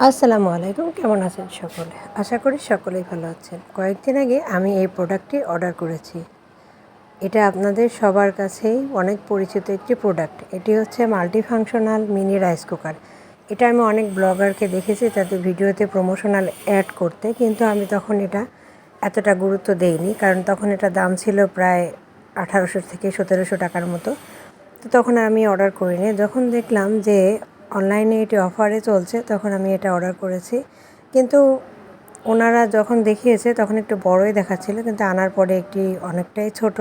আসসালামু আলাইকুম, কেমন আছেন সকলে? আশা করি সকলেই ভালো আছেন। কয়েকদিন আগে আমি এই প্রোডাক্টটি অর্ডার করেছি। এটা আপনাদের সবার কাছেই অনেক পরিচিত একটি প্রোডাক্ট। এটি হচ্ছে মাল্টিফাংশনাল মিনি রাইস কুকার। এটা আমি অনেক ব্লগারকে দেখেছি তাদের ভিডিওতে প্রমোশনাল অ্যাড করতে, কিন্তু আমি তখন এটা এতটা গুরুত্ব দেইনি, কারণ তখন এটা দাম ছিল প্রায় 1800 থেকে 1700 টাকার মতো। তো তখন আমি অর্ডার করিনি। যখন দেখলাম যে অনলাইনে এটি অফারে চলছে, তখন আমি এটা অর্ডার করেছি। কিন্তু ওনারা যখন দেখিয়েছে তখন একটু বড়ই দেখাচ্ছিল, কিন্তু আনার পরে একটি অনেকটাই ছোট।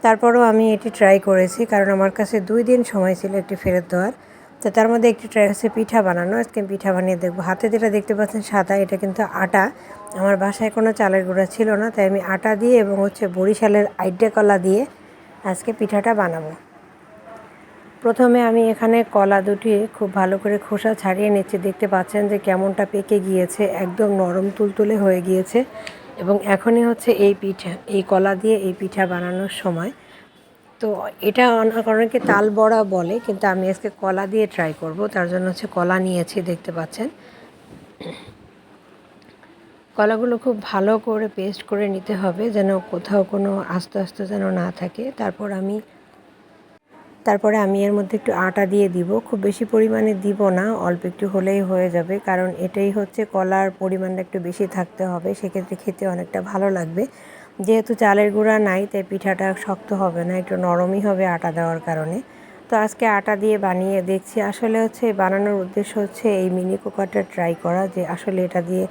তারপরেও আমি এটি ট্রাই করেছি, কারণ আমার কাছে 2 দিন সময় ছিল একটি ফেরত দেওয়ার। তো তার মধ্যে একটি ট্রাই হচ্ছে পিঠা বানানো। আজকে পিঠা বানিয়ে দেখবো। হাতে যেটা দেখতে পাচ্ছেন সাদা, এটা কিন্তু আটা। আমার বাসায় কোনো চালের গুঁড়া ছিল না, তাই আমি আটা দিয়ে এবং বরিশালের আইডা কলা দিয়ে আজকে পিঠাটা বানাবো। প্রথমে আমি এখানে কলা দুটি খুব ভালো করে খোসা ছাড়িয়ে নিচ্ছি। দেখতে পাচ্ছেন যে কেমনটা পেকে গিয়েছে, একদম নরম তুলতুলে হয়ে গিয়েছে। এবং এখনই হচ্ছে এই কলা দিয়ে এই পিঠা বানানোর সময়। তো এটা অনেকে তাল বড়া বলে, কিন্তু আমি আজকে কলা দিয়ে ট্রাই করব। তার জন্য কলা নিয়েছি, দেখতে পাচ্ছেন। কলাগুলো খুব ভালো করে পেস্ট করে নিতে হবে, যেন কোথাও কোনো আস্তে আস্তে যেন না থাকে। তারপরে আমি এর মধ্যে একটু আটা দিয়ে দিব। খুব বেশি পরিমাণে দিব না, অল্প একটু হলেই হয়ে যাবে, কারণ এটাই হচ্ছে কলার পরিমাণটা একটু বেশি থাকতে হবে, সেক্ষেত্রে খেতে অনেকটা ভালো লাগবে। যেহেতু চালের গুঁড়া নাই, তাই পিঠাটা শক্ত হবে না, একটু নরমই হবে আটা দেওয়ার কারণে। তো আজকে আটা দিয়ে বানিয়ে দেখছি। আসলে বানানোর উদ্দেশ্য এই মিনি কুকারটা ট্রাই করা, যে আসলে এটা দিয়ে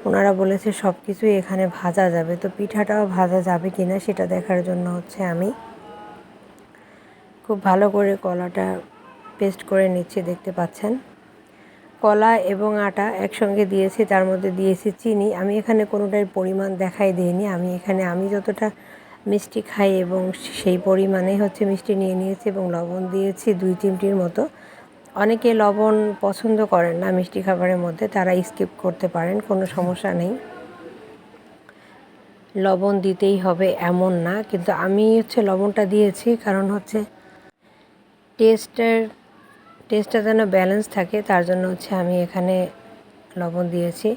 ওনারা বলেছে সব কিছুই এখানে ভাজা যাবে। তো পিঠাটাও ভাজা যাবে কিনা সেটা দেখার জন্য আমি খুব ভালো করে কলাটা পেস্ট করে নিচ্ছি। দেখতে পাচ্ছেন কলা এবং আটা একসঙ্গে দিয়েছি, তার মধ্যে দিয়েছি চিনি। আমি এখানে কোনোটার পরিমাণ দেখাই দিইনি। আমি যতটা মিষ্টি খাই এবং সেই পরিমাণে মিষ্টি নিয়ে নিয়েছি, এবং লবণ দিয়েছি 2 চিমটির মতো। অনেকে লবণ পছন্দ করেন না মিষ্টি খাবারের মধ্যে, তারা স্কিপ করতে পারেন, কোনো সমস্যা নেই। লবণ দিতেই হবে এমন না, কিন্তু আমি লবণটা দিয়েছি, কারণ টেস্টটা যেন ব্যালেন্স থাকে, তার জন্য আমি এখানে লবণ দিয়েছি।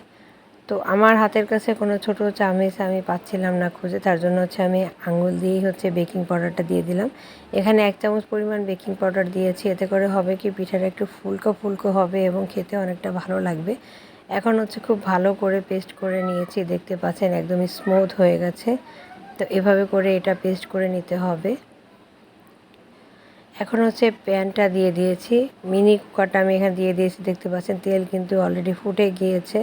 তো আমার হাতের কাছে কোনো ছোট চামচ আমি পাচ্ছিলাম না খুঁজে, তার জন্য আমি আঙুল দিয়েই বেকিং পাউডারটা দিয়ে দিলাম। এখানে 1 চামচ পরিমাণ বেকিং পাউডার দিয়েছি। এতে করে হবে কি, পিঠাটা একটু ফুলকো ফুলকো হবে এবং খেতে অনেকটা ভালো লাগবে। এখন খুব ভালো করে পেস্ট করে নিয়েছি। দেখতে পাচ্ছেন একদমই স্মুথ হয়ে গেছে। তো এভাবে করে এটা পেস্ট করে নিতে হবে। এখন প্যানটা দিয়ে দিয়েছি, মিনি কুকারটা আমি এখানে দিয়ে দিয়েছি। দেখতে পাচ্ছেন তেল কিন্তু অলরেডি ফুটে গিয়েছে।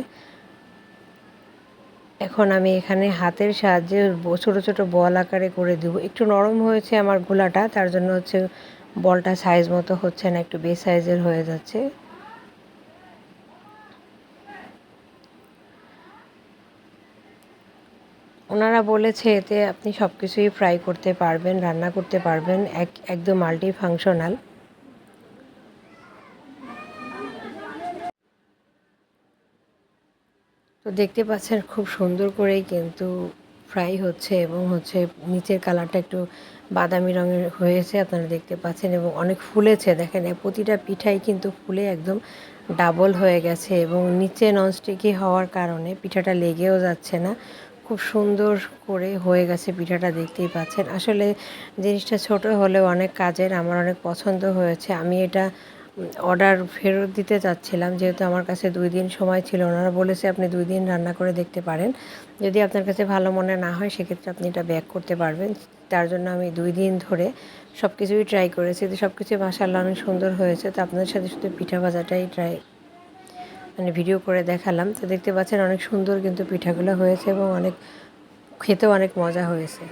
এখন আমি এখানে হাতের সাহায্যে ছোটো ছোটো বল আকারে করে দেবো। একটু নরম হয়েছে আমার গোলাটা, তার জন্য বলটা সাইজ মতো হচ্ছে না, একটু বেশ সাইজের হয়ে যাচ্ছে। ওনারা বলেছে এতে আপনি সব কিছুই ফ্রাই করতে পারবেন, রান্না করতে পারবেন, একদম মাল্টি ফাংশনাল। তো দেখতে পাচ্ছেন খুব সুন্দর করেই কিন্তু ফ্রাই হচ্ছে, এবং নিচের কালারটা একটু বাদামি রঙের হয়েছে, আপনারা দেখতে পাচ্ছেন, এবং অনেক ফুলেছে। দেখেন প্রতিটা পিঠাই কিন্তু ফুলে একদম ডাবল হয়ে গেছে, এবং নিচে ননস্টিকি হওয়ার কারণে পিঠাটা লেগেও যাচ্ছে না। খুব সুন্দর করে হয়ে গেছে পিঠাটা, দেখতেই পাচ্ছেন। আসলে জিনিসটা ছোট হলেও অনেক কাজের, আমার অনেক পছন্দ হয়েছে। আমি এটা অর্ডার ফেরত দিতে চাচ্ছিলাম, যেহেতু আমার কাছে 2 দিন সময় ছিল। ওনারা বলেছে আপনি 2 দিন রান্না করে দেখতে পারেন, যদি আপনার কাছে ভালো মনে না হয় সেক্ষেত্রে আপনি এটা ব্যাক করতে পারবেন। তার জন্য আমি 2 দিন ধরে সব কিছুই ট্রাই করেছি। তো সব কিছুই মাশাআল্লাহ অনেক সুন্দর হয়েছে। তো আপনাদের সাথে শুধু পিঠা ভাজাটাই ভিডিও করে দেখালাম। তো দেখতে পাচ্ছেন অনেক সুন্দর কিন্তু পিঠাগুলো হয়েছে, এবং খেতেও অনেক মজা হয়েছে।